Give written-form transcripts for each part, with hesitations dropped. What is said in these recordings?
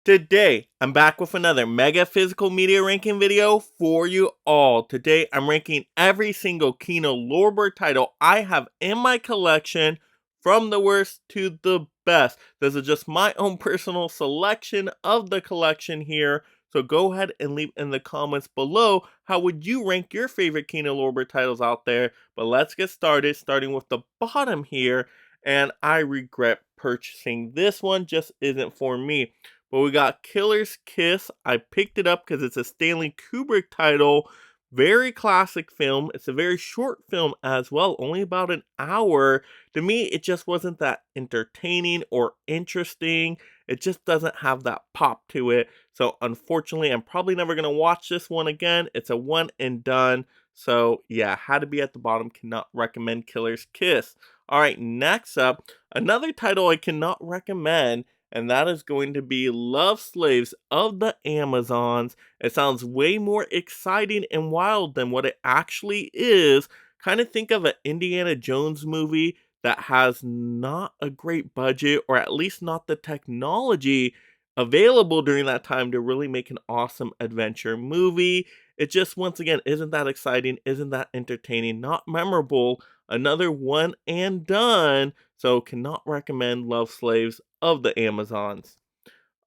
Today, I'm back with another mega physical media ranking video for you all. Today, I'm ranking every single Kino Lorber title I have in my collection from the worst to the best. This is just my own personal selection of the collection here. So go ahead and leave in the comments below how would you rank your favorite Kino Lorber titles out there. But let's get started, starting with the bottom here. And I regret purchasing this one, just isn't for me. But we got Killer's Kiss. I picked it up because it's a Stanley Kubrick title. Very classic film. It's a very short film as well, only about an hour. To me, it just wasn't that entertaining or interesting. It just doesn't have that pop to it. So unfortunately, I'm probably never going to watch this one again. It's a one and done. So yeah, had to be at the bottom. Cannot recommend Killer's Kiss. All right, next up, another title I cannot recommend, and that is going to be Love Slaves of the Amazons. It sounds way more exciting and wild than what it actually is. Kind of think of an Indiana Jones movie that has not a great budget, or at least not the technology available during that time to really make an awesome adventure movie. It just, once again, isn't that exciting, isn't that entertaining, not memorable. Another one and done. So cannot recommend Love Slaves of the Amazons.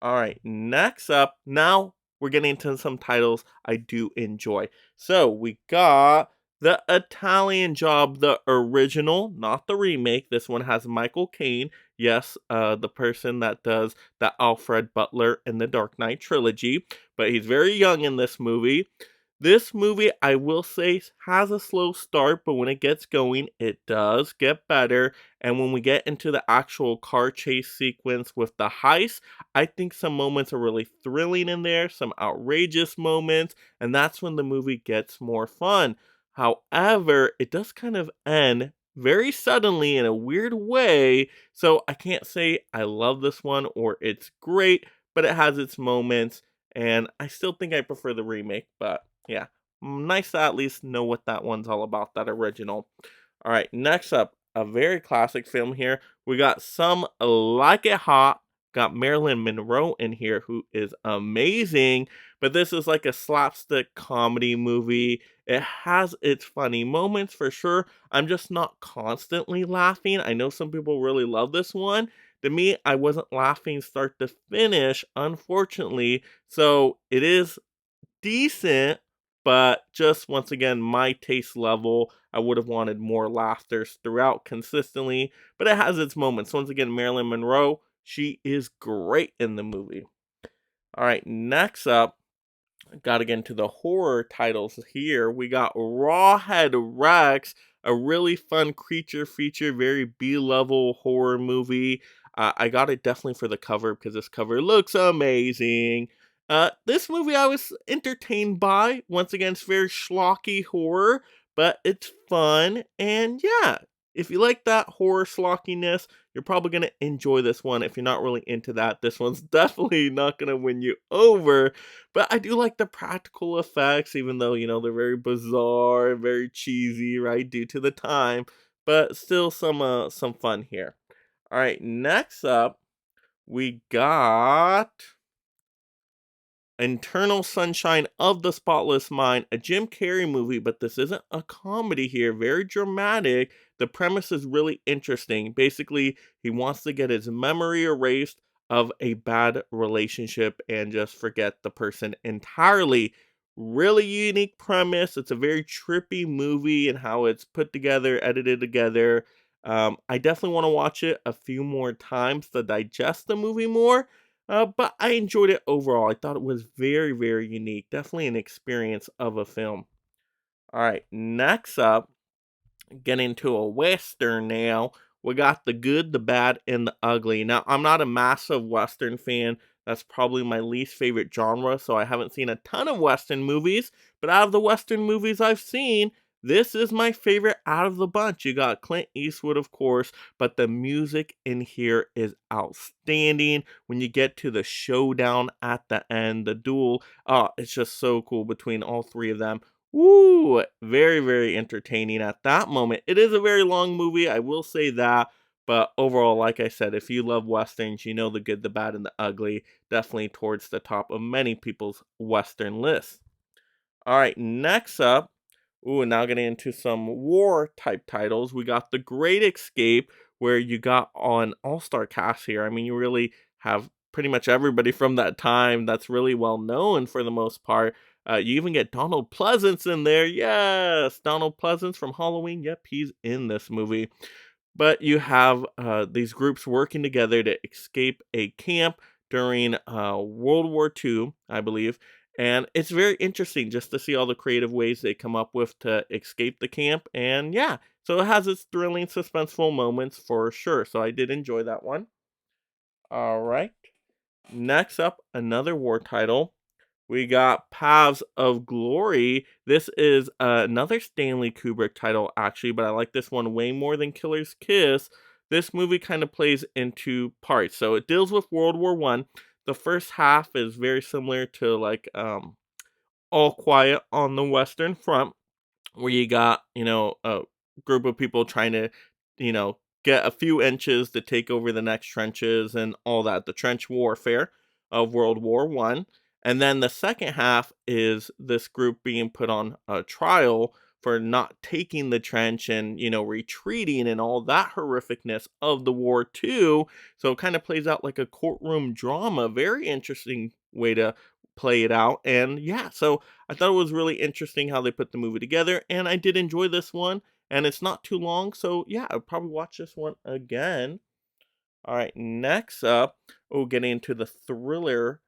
All right, next up, now we're getting into some titles I do enjoy. So we got The Italian Job, the original, not the remake. This one has Michael Caine. Yes, the person that does the Alfred Butler in the Dark Knight trilogy. But he's very young in this movie. This movie, I will say, has a slow start, but when it gets going, it does get better. And when we get into the actual car chase sequence with the heist, I think some moments are really thrilling in there, some outrageous moments, and that's when the movie gets more fun. However, it does kind of end very suddenly in a weird way, so I can't say I love this one or it's great, but it has its moments, and I still think I prefer the remake, but yeah, nice to at least know what that one's all about, that original. All right, next up, a very classic film here. We got Some Like It Hot. Got Marilyn Monroe in here, who is amazing. But this is like a slapstick comedy movie. It has its funny moments for sure. I'm just not constantly laughing. I know some people really love this one. To me, I wasn't laughing start to finish, unfortunately. So it is decent, but just once again, my taste level, I would have wanted more laughter throughout consistently, but it has its moments. Once again, Marilyn Monroe, she is great in the movie. All right, next up, gotta get into the horror titles here. We got Rawhead Rex, a really fun creature feature, very B-level horror movie. I got it definitely for the cover because this cover looks amazing. This movie I was entertained by. Once again, it's very schlocky horror, but it's fun. And yeah, if you like that horror schlockiness, you're probably going to enjoy this one. If you're not really into that, this one's definitely not going to win you over. But I do like the practical effects, even though, they're very bizarre, very cheesy, right, due to the time. But still some fun here. All right, next up, we got Eternal Sunshine of the Spotless Mind, a Jim Carrey movie, but this isn't a comedy here. Very dramatic. The premise is really interesting. Basically, he wants to get his memory erased of a bad relationship and just forget the person entirely. Really unique premise. It's a very trippy movie and how it's put together, edited together. I definitely want to watch it a few more times to digest the movie more. But I enjoyed it overall. I thought it was very, very unique. Definitely an experience of a film. All right, next up, get into a Western now. We got The Good, the Bad, and the Ugly. Now, I'm not a massive Western fan. That's probably my least favorite genre, so I haven't seen a ton of Western movies. But out of the Western movies I've seen, this is my favorite out of the bunch. You got Clint Eastwood, of course, but the music in here is outstanding. When you get to the showdown at the end, the duel, it's just so cool between all three of them. Woo! Very, very entertaining at that moment. It is a very long movie, I will say that, But overall, like I said, if you love westerns, you know the good, the bad, and the ugly. Definitely towards the top of many people's western lists. All right, next up, ooh, now getting into some war type titles. We got The Great Escape, where you got an all-star cast here. I mean, you really have pretty much everybody from that time that's really well known for the most part. You even get Donald Pleasance in there. Yes, Donald Pleasance from Halloween. Yep, he's in this movie. But you have these groups working together to escape a camp during World War II, I believe. And it's very interesting just to see all the creative ways they come up with to escape the camp. And yeah, so it has its thrilling, suspenseful moments for sure. So I did enjoy that one. All right. Next up, another war title. We got Paths of Glory. This is another Stanley Kubrick title, actually, but I like this one way more than Killer's Kiss. This movie kind of plays into parts. So it deals with World War One. The first half is very similar to like All Quiet on the Western Front, where you got, a group of people trying to, get a few inches to take over the next trenches and all that, the trench warfare of World War One. And then the second half is this group being put on a trial for not taking the trench and, retreating and all that horrificness of the war too. So it kind of plays out like a courtroom drama. Very interesting way to play it out. And yeah, so I thought it was really interesting how they put the movie together, and I did enjoy this one, and it's not too long, so yeah, I'll probably watch this one again. All right, next up, getting into the thriller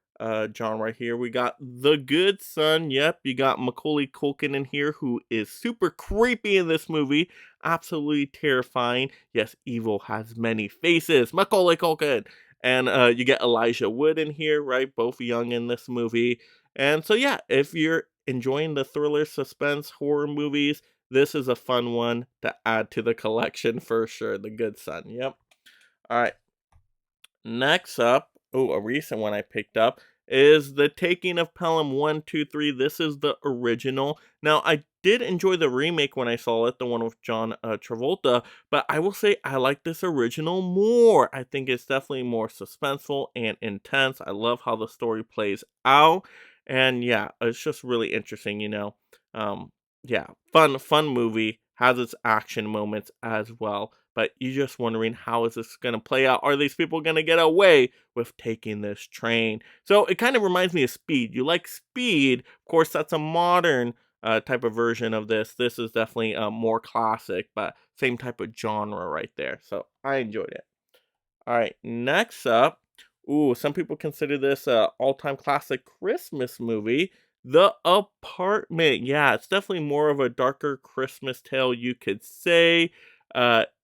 genre here, we got The Good Son. Yep, you got Macaulay Culkin in here, who is super creepy in this movie, absolutely terrifying. Yes, evil has many faces. Macaulay Culkin. And you get Elijah Wood in here, right? Both young in this movie. And so, yeah, if you're enjoying the thriller, suspense, horror movies, this is a fun one to add to the collection for sure. The Good Son. Yep. All right. Next up, a recent one I picked up is The Taking of Pelham 1, 2, 3. This is the original. Now, I did enjoy the remake when I saw it, the one with John Travolta, but I will say I like this original more. I think it's definitely more suspenseful and intense. I love how the story plays out. And yeah, it's just really interesting, Um, yeah, fun movie, has its action moments as well. But you're just wondering, how is this going to play out? Are these people going to get away with taking this train? So it kind of reminds me of Speed. You like Speed? Of course, that's a modern type of version of this. This is definitely more classic, but same type of genre right there. So I enjoyed it. All right, next up, some people consider this a all-time classic Christmas movie, The Apartment. Yeah, it's definitely more of a darker Christmas tale, you could say.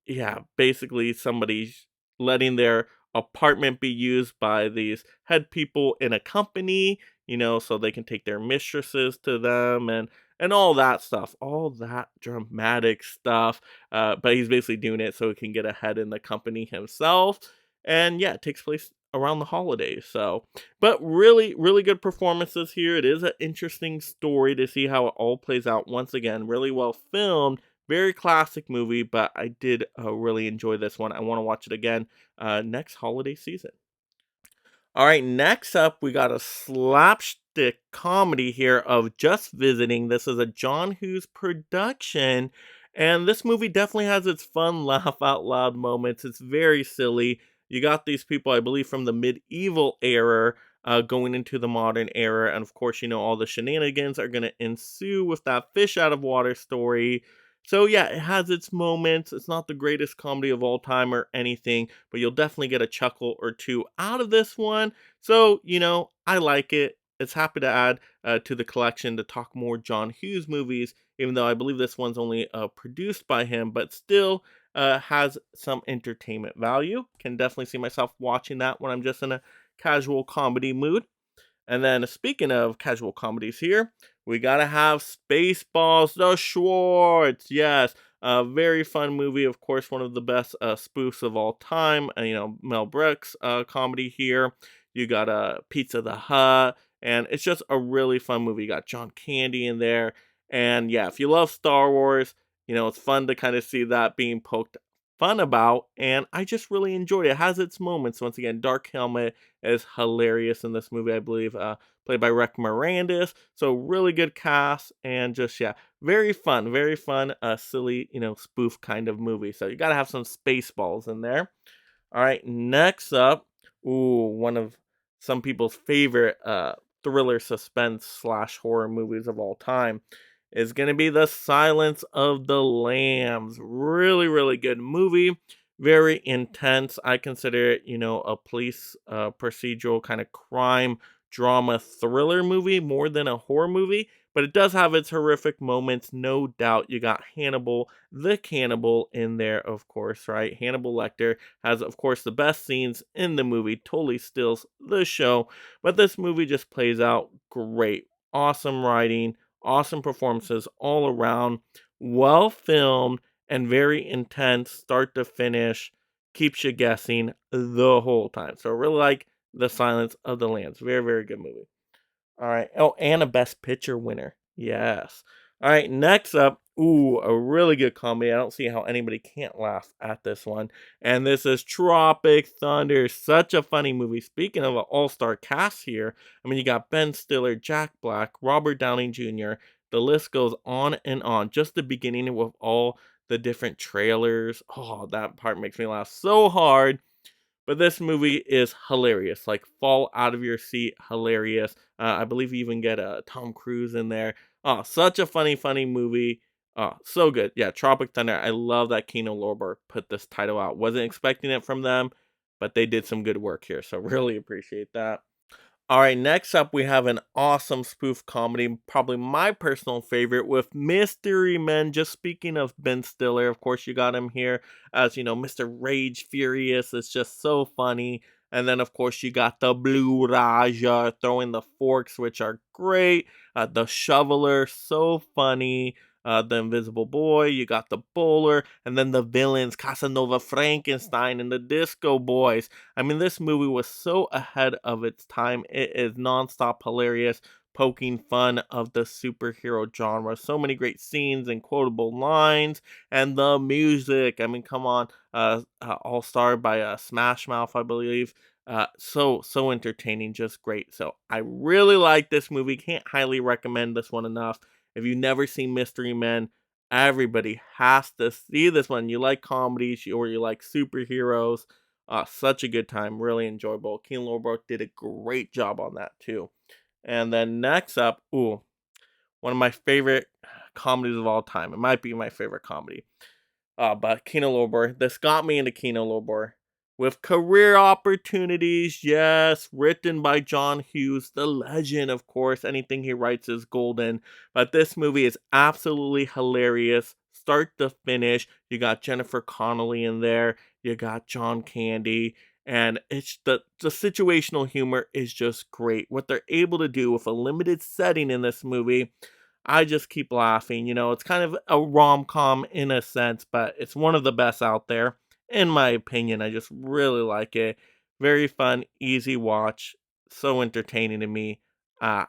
Yeah, basically somebody's letting their apartment be used by these head people in a company, so they can take their mistresses to them and all that stuff, all that dramatic stuff. But he's basically doing it so he can get ahead in the company himself. And yeah, it takes place around the holidays. So, but really, really good performances here. It is an interesting story to see how it all plays out. Once again, really well filmed. Very classic movie, but I did really enjoy this one. I want to watch it again next holiday season. All right, next up, we got a slapstick comedy here of Just Visiting. This is a John Hughes production, and this movie definitely has its fun laugh out loud moments. It's very silly. You got these people, I believe, from the medieval era going into the modern era, and of course, all the shenanigans are going to ensue with that fish out of water story. So yeah, it has its moments. It's not the greatest comedy of all time or anything, but you'll definitely get a chuckle or two out of this one. So, I like it. It's happy to add to the collection to talk more John Hughes movies, even though I believe this one's only produced by him, but still has some entertainment value. Can definitely see myself watching that when I'm just in a casual comedy mood. And then speaking of casual comedies here, we gotta have Spaceballs, the Schwartz. Yes, a very fun movie. Of course, one of the best spoofs of all time. Mel Brooks comedy here. You got Pizza the Hut, and it's just a really fun movie. You got John Candy in there, and yeah, if you love Star Wars, it's fun to kind of see that being poked fun about, and I just really enjoyed it. It has its moments. Once again, Dark Helmet is hilarious in this movie, I believe, played by Rick Moranis. So really good cast, and just yeah, very fun, silly, spoof kind of movie. So you gotta have some Spaceballs in there. All right, next up, one of some people's favorite thriller, suspense slash horror movies of all time is going to be The Silence of the Lambs. Really, really good movie. Very intense. I consider it, a police procedural kind of crime drama thriller movie more than a horror movie. But it does have its horrific moments, no doubt. You got Hannibal the Cannibal in there, of course, right? Hannibal Lecter has, of course, the best scenes in the movie, totally steals the show. But this movie just plays out great. Awesome writing, awesome performances all around, well filmed, and very intense, start to finish. Keeps you guessing the whole time. So I really like The Silence of the Lambs. Very, very good movie. All right. Oh, and a Best Picture winner. Yes. All right. Next up, a really good comedy. I don't see how anybody can't laugh at this one. And this is Tropic Thunder. Such a funny movie. Speaking of an all-star cast here, I mean, you got Ben Stiller, Jack Black, Robert Downey Jr. The list goes on and on. Just the beginning with all the different trailers. Oh, that part makes me laugh so hard. But this movie is hilarious, like fall out of your seat, hilarious. I believe you even get Tom Cruise in there. Oh, such a funny movie. Oh, so good. Yeah, Tropic Thunder. I love that Kino Lorber put this title out. Wasn't expecting it from them, but they did some good work here. So really appreciate that. All right, next up, we have an awesome spoof comedy, probably my personal favorite, with Mystery Men. Just speaking of Ben Stiller, of course, you got him here as, Mr. Rage Furious. It's just so funny. And then, of course, you got the Blue Raja throwing the forks, which are great. The Shoveler, so funny. The Invisible Boy, you got the Bowler, and then the villains, Casanova Frankenstein and the Disco Boys. I mean, this movie was so ahead of its time. It is nonstop hilarious, poking fun of the superhero genre. So many great scenes and quotable lines, and the music. I mean, come on, all starred by Smash Mouth, I believe. So entertaining, just great. So I really like this movie. Can't highly recommend this one enough. If you've never seen Mystery Men, everybody has to see this one. You like comedies or you like superheroes. Such a good time. Really enjoyable. Kino Lorber did a great job on that too. And then next up, one of my favorite comedies of all time. It might be my favorite comedy. But Kino Lorber, this got me into Kino Lorber. With career opportunities, yes, written by John Hughes, the legend, of course. Anything he writes is golden. But this movie is absolutely hilarious, start to finish. You got Jennifer Connelly in there, you got John Candy, and it's the situational humor is just great. What they're able to do with a limited setting in this movie, I just keep laughing. It's kind of a rom-com in a sense, but it's one of the best out there. In my opinion, I just really like it. Very fun, easy watch, so entertaining to me. Not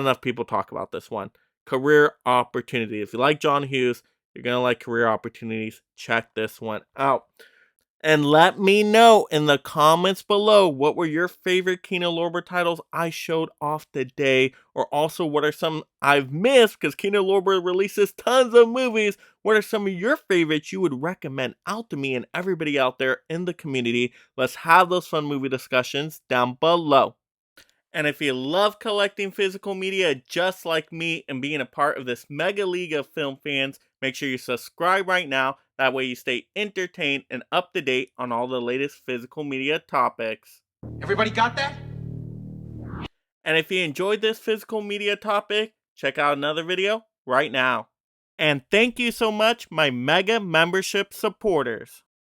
enough people talk about this one. Career Opportunity. If you like John Hughes, you're going to like Career Opportunities. Check this one out. And let me know in the comments below what were your favorite Kino Lorber titles I showed off today, or also what are some I've missed because Kino Lorber releases tons of movies. What are some of your favorites you would recommend out to me and everybody out there in the community? Let's have those fun movie discussions down below. And if you love collecting physical media just like me and being a part of this mega league of film fans, make sure you subscribe right now. That way you stay entertained and up to date on all the latest physical media topics. Everybody got that? And if you enjoyed this physical media topic, check out another video right now. And thank you so much, my mega membership supporters.